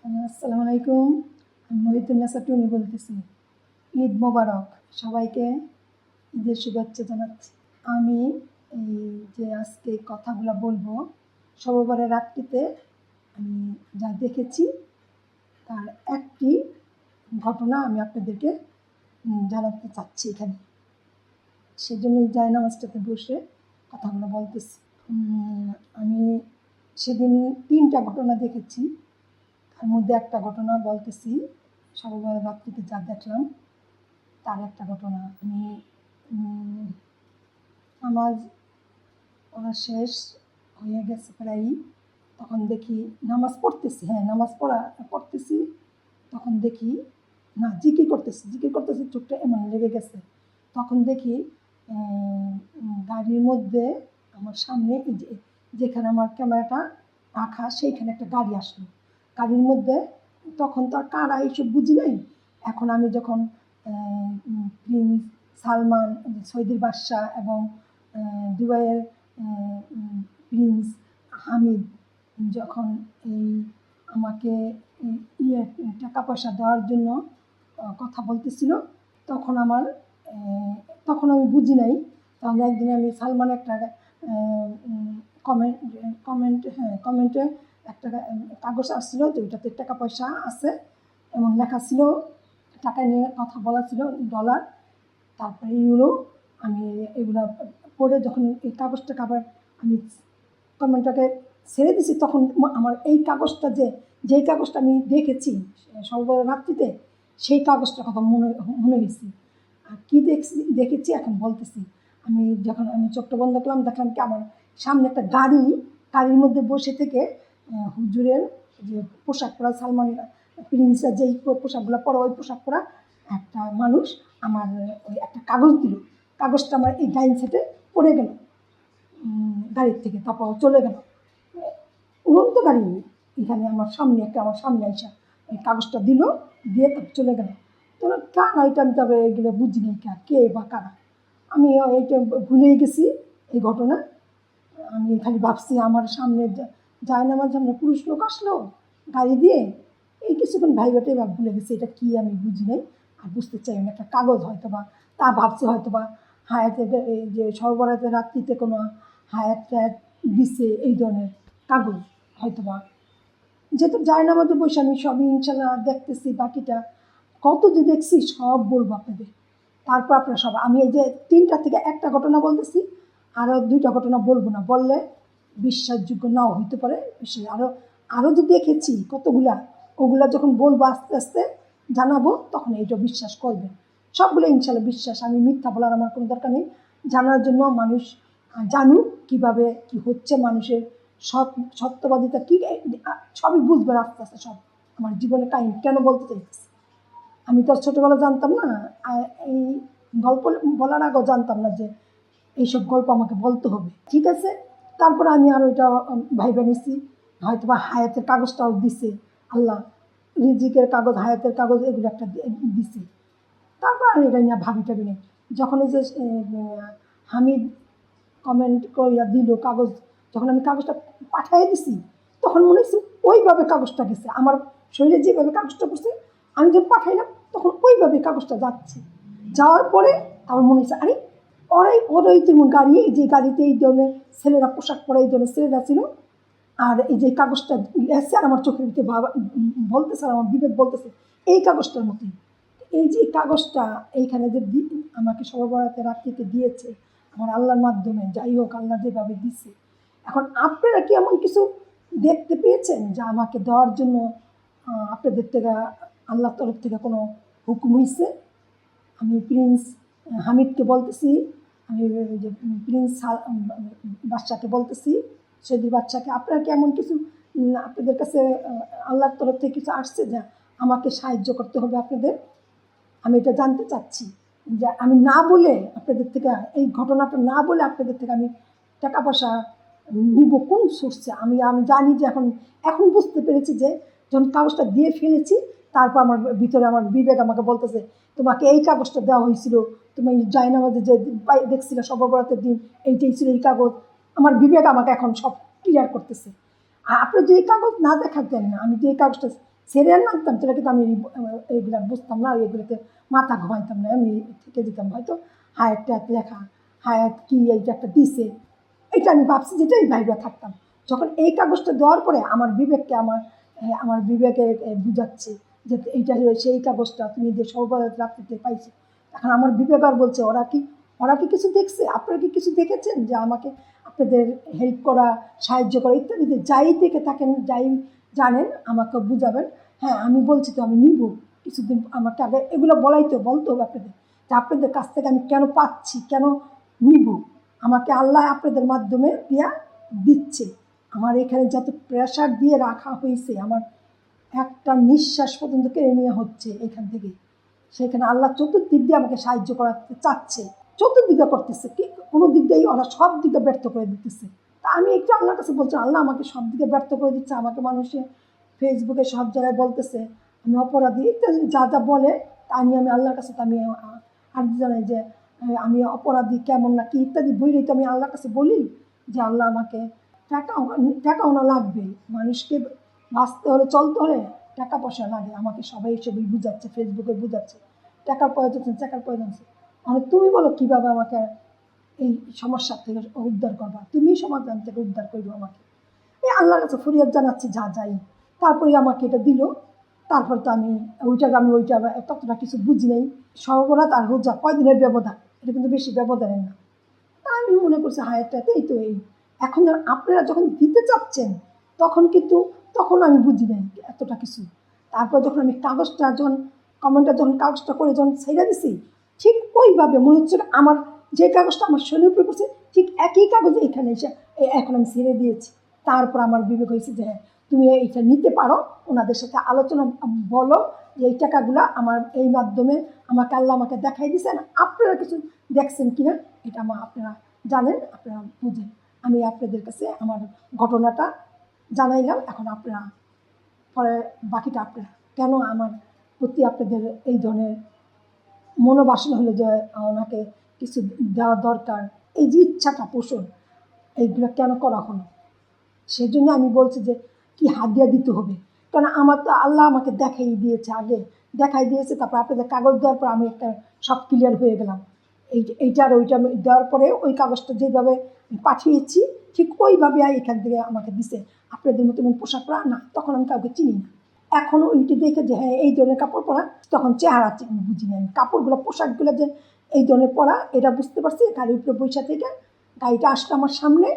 আসসালামু আলাইকুম। আমি মহিতুন্নেসা টুনি বলতেছি। ঈদ মোবারক, সবাইকে ঈদের শুভেচ্ছা জানাচ্ছি। আমি এই যে আজকে কথাগুলো বলবো, সববারের রাত্রিতে আমি যা দেখেছি তার একটি ঘটনা আমি আপনাদেরকে জানাতে চাচ্ছি এখানে। সেজন্য এই জায়নামাজটাতে বসে কথাগুলো বলতেছি। আমি সেদিন 3টা ঘটনা দেখেছি, তার মধ্যে একটা ঘটনা বলতেছি। সবার রাত্রিতে যা দেখলাম তার একটা ঘটনা। আমি নামাজ পড়া শেষ হয়ে গেছে প্রায়ই, তখন দেখি নামাজ পড়তেছি, নামাজ পড়তেছি, তখন দেখি না জিকির করতেছি, চোখটা এমন লেগে গেছে। তখন দেখি গাড়ির মধ্যে আমার সামনে এই যেখানে আমার ক্যামেরাটা রাখা সেইখানে একটা গাড়ি আসলো। গাড়ির মধ্যে তখন তো আর কারা এইসব বুঝি নাই। এখন আমি যখন প্রিন্স সালমান, সৌদির বাদশা এবং দুবাইয়ের প্রিন্স হামিদ যখন এই আমাকে টাকা পয়সা দেওয়ার জন্য কথা বলতেছিল, তখন আমি বুঝি নাই। তাহলে একদিন আমি সালমান একটা কমেন্টে একটা কাগজ আসছিল যে ওইটাতে টাকা পয়সা আছে এবং লেখা ছিল, টাকা নিয়ে কথা বলা ছিল ডলার, তারপরে ইউরো। আমি এগুলো পড়ে যখন এই কাগজটা আমি কমেন্টটাকে ছেড়ে দিছি, তখন আমার এই কাগজটা যেই কাগজটা আমি দেখেছি সর্বদা রাত্রিতে, সেই কাগজটার কথা মনে হয়েছি। আর কী দেখেছি এখন বলতেছি। যখন আমি চোখটা বন্ধ করলাম, দেখলাম কি আমার সামনে একটা গাড়ির মধ্যে বসে থেকে হুজুরের যে পোশাক পরা, সালমান প্রিন্সের যেই পোশাকগুলো পরা, ওই পোশাক পরা একটা মানুষ আমার ওই একটা কাগজ দিল। কাগজটা আমার এই ডাইন সাইডে পড়ে গেল গাড়ির থেকে, তারপর চলে গেল উড়ন্ত গাড়ি এখানে আমার সামনে আইসা এই কাগজটা দিল, দিয়ে তারপর চলে গেল। তবে কারা এটা আমি তবে এগুলো বুঝিনি, কে বা কারা, আমি এইটা ভুলেই গেছি এই ঘটনা। আমি খালি ভাবছি আমার সামনে জায়নামাজ সামনে পুরুষ লোক আসলো গাড়ি দিয়ে, এই কিছুক্ষণ ভাইবাটাই ভুলে গেছি এটা কি আমি বুঝি নাই আর বুঝতে চাই না। একটা কাগজ হয়তো বা, তা ভাবছি হয়তো বা হায়াতের এই যে সর্বরাতের রাত্রিতে কোনো হায়াত টায়াত দিছে এই ধরনের কাগজ হয়তো বা। যেহেতু জায়নামাজে বসে আমি সবই ইনশাল্লাহ দেখতেছি, বাকিটা কত যে দেখছি সব বলবো আপনাদের। তারপর আপনারা সব, আমি এই যে 3টা থেকে একটা ঘটনা বলতেছি, আরও 2টা ঘটনা বলবো না, বললে বিশ্বাসযোগ্য নাও হইতে পারে। আরও যে দেখেছি কতগুলা, ওগুলা যখন বলবো আস্তে আস্তে জানাবো, তখন এইটা বিশ্বাস করবেন। সবগুলো ইনশাল্লাহ বিশ্বাস, আমি মিথ্যা বলার আমার কোনো দরকার নেই। জানার জন্য মানুষ জানুক কীভাবে কি হচ্ছে, মানুষের সত্যবাদিতা কী, সবই বুঝবেন আস্তে আস্তে। সব আমার জীবনে কাহিনী কেন বলতে চাইতেছি, আমি তো ছোটোবেলা জানতাম না, এই গল্প বলার আগেও জানতাম না যে এইসব গল্প আমাকে বলতে হবে, ঠিক আছে। তারপরে আমি আর ওইটা ভাইবা নিছি, হয়তো বা হায়াতের কাগজটাও দিছে আল্লাহ, রিজিকের কাগজ, হায়াতের কাগজ, এগুলো একটা দিছে। তারপর আর এটা নিয়ে ভাবি নেই। যখন এই যে হামিদ কমেন্ট করিয়া দিল কাগজ, যখন আমি কাগজটা পাঠিয়ে দিছি, তখন মনে হচ্ছে ওইভাবে কাগজটা গেছে আমার শরীরে, যেভাবে কাগজটা পড়ছে আমি যখন পাঠাইলাম তখন ওইভাবে কাগজটা যাচ্ছে। যাওয়ার পরে আমার মনে হচ্ছে আরে ওরাই তেমন গাড়ি, এই যে গাড়িতে এই ধরনের ছেলেরা পোশাক পরে, এই ধরনের ছেলেরা ছিল, আর এই যে কাগজটা এসছে, আর আমার চোখের ভিতরে বলতেছে, আর আমার বিবেক বলতেছে এই কাগজটার মতোই। এই যে কাগজটা এইখানে যে আমাকে সর্বরাতে রাত্রিতে দিয়েছে আমার আল্লাহর মাধ্যমে, যাই হোক আল্লাহ যেভাবে দিছে। এখন আপনারা কি এমন কিছু দেখতে পেয়েছেন যা আমাকে দেওয়ার জন্য আপনাদের থেকে আল্লাহর তরফ থেকে কোনো হুকুম হয়েছে? আমি প্রিন্স হামিদকে বলতেছি, আমি যে প্রিন্স বাদশাকে বলতেছি, সৌদির বাদশাকে, আপনারা কি এমন কিছু আপনাদের কাছে আল্লাহর তরফ থেকে কিছু আসছে যা আমাকে সাহায্য করতে হবে আপনাদের? আমি এটা জানতে চাচ্ছি, যে আমি না বলে আপনাদের থেকে, এই ঘটনাটা না বলে আপনাদের থেকে আমি টাকা পয়সা নিব কোন সোর্সে? আমি জানি যে এখন বুঝতে পেরেছি যে যখন কাগজটা দিয়ে ফেলেছি, তারপর আমার ভিতরে আমার বিবেক আমাকে বলতেছে তোমাকে এই কাগজটা দেওয়া হয়েছিল, তুমি জায়নামাজে যে দেখছিল সর্বরাতের দিন, এইটাই ছিল এই কাগজ। আমার বিবেক আমাকে এখন সব ক্লিয়ার করতেছে। আর আপনি যে এই কাগজ না দেখাতেন না, আমি যে এই কাগজটা সিরিয়াল মানতাম তাহলে কিন্তু আমি এইগুলো বুঝতাম না, এগুলোতে মাথা ঘুমাইতাম না, আমি থেকে যেতাম হয়তো হায়াত ট্যাট লেখা, হায়াত কি এইটা একটা দিছে, এটা আমি ভাবছি যেটা এই বাইরে থাকতাম। যখন এই কাগজটা দেওয়ার পরে আমার বিবেককে আমার বিবেকে বুঝাচ্ছে যে এইটা হলো সেই কাগজটা তুমি যে সর্বদা রাত্রিতে পাইছো। এখন আমার বিবেক আর বলছে ওরা কি কিছু দেখছে, আপনারা কি কিছু দেখেছেন যে আমাকে আপনাদের হেল্প করা, সাহায্য করা ইত্যাদিতে যাই দেখে থাকেন, যাই জানেন আমাকে বুঝাবেন। হ্যাঁ আমি বলছি তো আমি নিব, কিছুদিন আমাকে আগে এগুলো বলতে হবে আপনাদের, যে আপনাদের কাছ থেকে আমি কেন পাচ্ছি, কেন নিব, আমাকে আল্লাহ আপনাদের মাধ্যমে দিচ্ছে। আমার এখানে যত প্রেশার দিয়ে রাখা হয়েছে, আমার একটা নিঃশ্বাস পর্যন্ত কেড়ে নেওয়া হচ্ছে এখান থেকে, সেখানে আল্লাহ চতুর্দিক দিয়ে আমাকে সাহায্য করাতে চাচ্ছে, চতুর্দিকে করতেছে, কি কোনো দিক দিয়েই ওরা সব দিকে ব্যর্থ করে দিতেছে। তা আমি একটু আল্লাহর কাছে বলছি, আল্লাহ আমাকে সব দিকে ব্যর্থ করে দিচ্ছে, আমাকে মানুষে ফেসবুকে সব জায়গায় বলতেছে আমি অপরাধী ইত্যাদি যা যা বলে, তা নিয়ে আমি আল্লাহর কাছে, তা আমি আর জানাই যে আমি অপরাধী কেমন না কি ইত্যাদি বইলেই তো আমি আল্লাহর কাছে বলি যে আল্লাহ আমাকে টাকাও না লাগবে, মানুষকে বাঁচতে হলে চলতে হলে টাকা পয়সা লাগে, আমাকে সবাই এসবই বুঝাচ্ছে, ফেসবুকে বুঝাচ্ছে টাকার প্রয়োজন আছে। মানে তুমি বলো কীভাবে আমাকে এই সমস্যার থেকে উদ্ধার করবা, তুমি সমাধান থেকে উদ্ধার করবো আমাকে। এই আল্লাহর কাছে ফরিয়াদ জানাচ্ছি যা যাই, তারপরে আমাকে এটা দিল। তারপর তো আমি ওইটা ততটা কিছু বুঝি নাই। সর্বরাত আর রোজা কয়দিনের ব্যবধান, এটা কিন্তু বেশি ব্যবধানের না। তা আমি মনে করছি হায়ারটাতে এই তো এই এখন আপনারা যখন দিতে চাচ্ছেন তখন আমি বুঝি নাই এতটা কিছু। তারপর যখন আমি কাগজটা করে যখন ছেড়ে দিছি, ঠিক ওইভাবে মনে হচ্ছে আমার যে কাগজটা আমার শরীরের উপরে পড়ছে ঠিক একই কাগজ এখানে এসে এখন আমি ছেড়ে দিয়েছি। তারপর আমার বিবেক হয়েছে যে হ্যাঁ তুমি এইটা নিতে পারো, ওনাদের সাথে আলোচনা বলো যে এই টাকাগুলো আমার এই মাধ্যমে আল্লাহ আমাকে দেখাই দিয়েছেন, আপনারা কিছু দেখছেন কিনা এটা আপনারা জানেন, আপনারা বুঝেন। আমি আপনাদের কাছে আমার ঘটনাটা জানাইলাম, এখন আপনারা পরে বাকিটা আপনারা কেন আমার প্রতি আপনাদের এই ধরনের মনোবাসনা হলো যে ওনাকে কিছু দেওয়া দরকার, এই যে ইচ্ছাটা পোষণ, এইগুলো কেন করা হলো, সেই জন্য আমি বলছি যে কি হাদিয়া দিতে হবে। কারণ আমার তো আল্লাহ আমাকে দেখাই দিয়েছে, তারপর আপনাদের কাগজ দেওয়ার পর আমি একটা সব ক্লিয়ার হয়ে গেলাম। এইটার ওইটা দেওয়ার পরে ওই কাগজটা যেভাবে পাঠিয়েছি ঠিক ওইভাবে এখান থেকে আমাকে দিছে। আপনাদের মতো পোশাক পরা না, তখন আমি কাউকে চিনি না। এখন ওইটি দেখে যে হ্যাঁ এই ধরনের কাপড় পরা, তখন চেহারা বুঝি না, আমি কাপড়গুলো পোশাকগুলো যে এই ধরনের পরা এটা বুঝতে পারছি। গাড়ির উপরে বৈশা থেকে গাড়িটা আসলো আমার সামনে,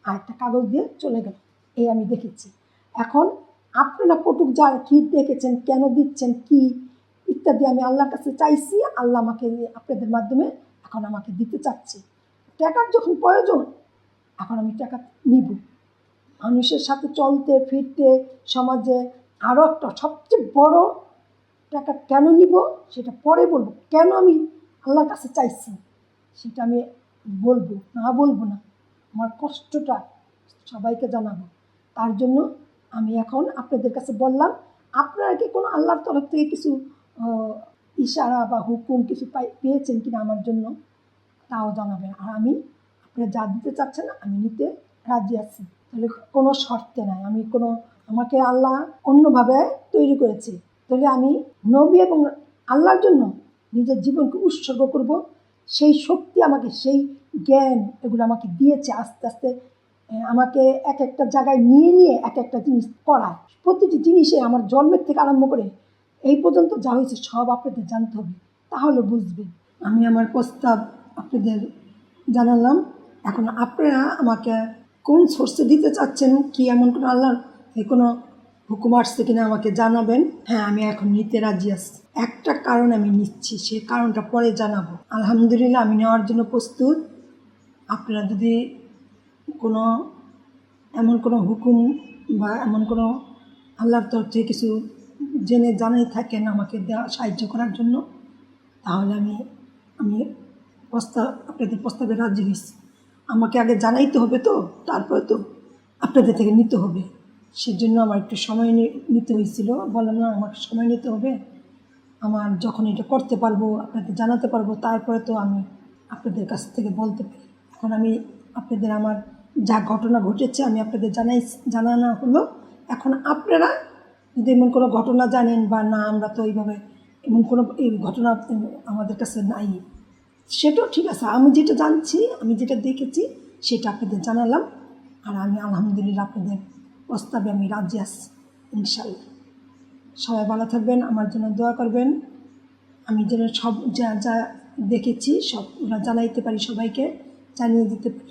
আর একটা কাগজ দিয়ে চলে গেল, এই আমি দেখেছি। এখন আপনারা কটুক যা কী দেখেছেন, কেন দিচ্ছেন কি ইত্যাদি আমি আল্লাহর কাছে চাইছি, আল্লাহ আমাকে আপনাদের মাধ্যমে এখন আমাকে দিতে চাচ্ছি। টাকার যখন প্রয়োজন এখন আমি টাকা নিব, মানুষের সাথে চলতে ফিরতে সমাজে। আরও একটা সবচেয়ে বড় টাকা কেন নিব সেটা পরে বলবো, কেন আমি আল্লাহর কাছে চাইছি সেটা আমি বলবো না, আমার কষ্টটা সবাইকে জানাবো। তার জন্য আমি এখন আপনাদের কাছে বললাম, আপনারা কি কোনো আল্লাহর তরফ থেকে কিছু ইশারা বা হুকুম কিছু পেয়েছেন কিনা আমার জন্য, তাও জানাবেন। আর আমি আপনারা যা দিতে চাচ্ছেন আমি নিতে রাজি আছি, তাহলে কোনো শর্তে নাই, আমাকে আল্লাহ অন্যভাবে তৈরি করেছে, তাহলে আমি নবী এবং আল্লাহর জন্য নিজের জীবনকে উৎসর্গ করব। সেই শক্তি আমাকে, সেই জ্ঞান এগুলো আমাকে দিয়েছে। আস্তে আস্তে আমাকে এক একটা জায়গায় নিয়ে এক একটা জিনিস করায়, প্রতিটি জিনিসে আমার জন্মের থেকে আরম্ভ করে এই পর্যন্ত যা হয়েছে সব আপনাদের জানতে হবে, তাহলে বুঝবেন। আমি আমার প্রস্তাব আপনাদের জানালাম। এখন আপনারা আমাকে কোন সোর্সে দিতে চাচ্ছেন, কি এমন কোনো আল্লাহর কোনো হুকুম আসছে কিনা আমাকে জানাবেন। হ্যাঁ আমি এখন নিতে রাজি আছি, একটা কারণ আমি নিচ্ছি, সে কারণটা পরে জানাবো। আলহামদুলিল্লাহ আমি নেওয়ার জন্য প্রস্তুত। আপনারা যদি এমন কোনো হুকুম বা এমন কোনো আল্লাহর তরফ থেকে কিছু জানাই থাকেন আমাকে সাহায্য করার জন্য, তাহলে আমি আপনাদের প্রস্তাবে রাজি হয়েছি। আমাকে আগে জানাইতে হবে, তো তারপরে তো আপনাদের থেকে নিতে হবে, সেজন্য আমার একটু সময় নিতে হয়েছিল। বললাম না আমাকে সময় নিতে হবে, আমার যখন এটা করতে পারবো আপনাদের জানাতে পারবো, তারপরে তো আমি আপনাদের কাছ থেকে বলতে পারি। এখন আমি আপনাদের আমার যা ঘটনা ঘটেছে আমি আপনাদের জানানো হলো। এখন আপনারা যদি এমন কোনো ঘটনা জানেন বা না, আমরা তো এইভাবে এমন কোনো এই ঘটনা আমাদের কাছে নাই, সেটাও ঠিক আছে। আমি যেটা জানছি, আমি যেটা দেখেছি সেটা আপনাদের জানালাম। আর আমি আলহামদুলিল্লাহ আপনাদের প্রস্তাবে আমি রাজি আছি ইনশাল্লাহ। সবাই ভালো থাকবেন, আমার জন্য দোয়া করবেন। আমি যেন সব যা যা দেখেছি সব জানাইতে পারি, সবাইকে জানিয়ে দিতে পারি।